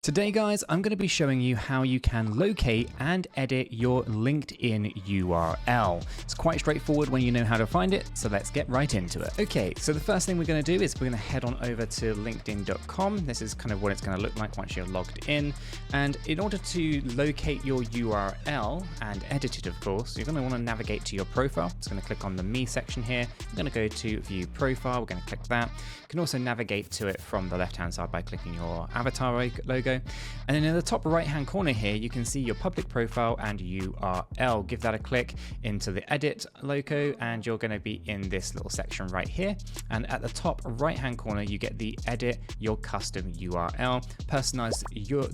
Today guys, I'm going to be showing you how you can locate and edit your LinkedIn URL. It's quite straightforward when you know how to find it, so let's get right into it. Okay, so the first thing we're going to do is we're going to head on over to linkedin.com. This is kind of what it's going to look like once you're logged in. And in order to locate your URL and edit it, of course, you're going to want to navigate to your profile. It's going to click on the Me section here. I'm going to go to View Profile. We're going to click that. You can also navigate to it from the left-hand side by clicking your avatar logo. And then in the top right hand corner here, you can see your public profile and URL. Give that a click into the edit logo and you're going to be in this little section right here. And at the top right hand corner, you get the edit your custom URL, personalize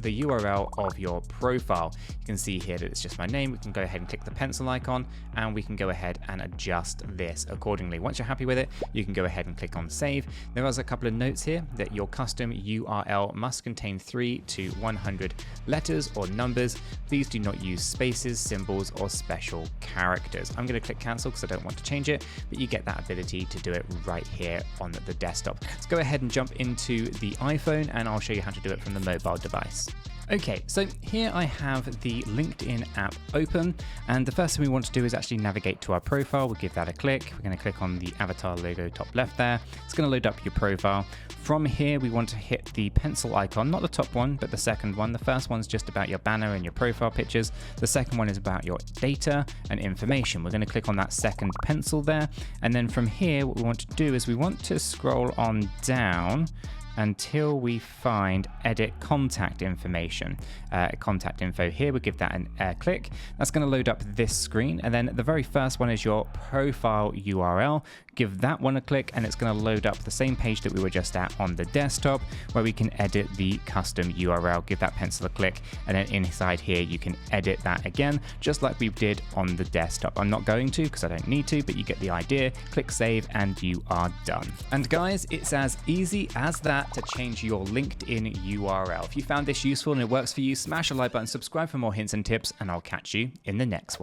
the URL of your profile. You can see here that it's just my name. We can go ahead and click the pencil icon and we can go ahead and adjust this accordingly. Once you're happy with it, you can go ahead and click on save. There is a couple of notes here that your custom URL must contain 3 to 100 letters or numbers. Please do not use spaces, symbols, or special characters. I'm going to click cancel because I don't want to change it, but you get that ability to do it right here on the desktop. Let's go ahead and jump into the iPhone and I'll show you how to do it from the mobile device. Okay, so here I have the LinkedIn app open, and the first thing we want to do is actually navigate to our profile. We'll give that a click. We're going to click on the avatar logo top left there. It's going to load up your profile. From here, we want to hit the pencil icon, not the top one, but the second one. The first one's just about your banner and your profile pictures. The second one is about your data and information. We're going to click on that second pencil there. And then from here, what we want to do is we want to scroll on down until we find edit contact information. Contact info here, we'll give that a click. That's going to load up this screen, and then the very first one is your profile URL. Give that one a click and it's going to load up the same page that we were just at on the desktop where we can edit the custom URL. Give that pencil a click and then inside here you can edit that again just like we did on the desktop. I'm not going to because I don't need to, but you get the idea. Click save and you are done. And guys, it's as easy as that to change your LinkedIn URL. If you found this useful and it works for you, smash a like button, subscribe for more hints and tips, and I'll catch you in the next one.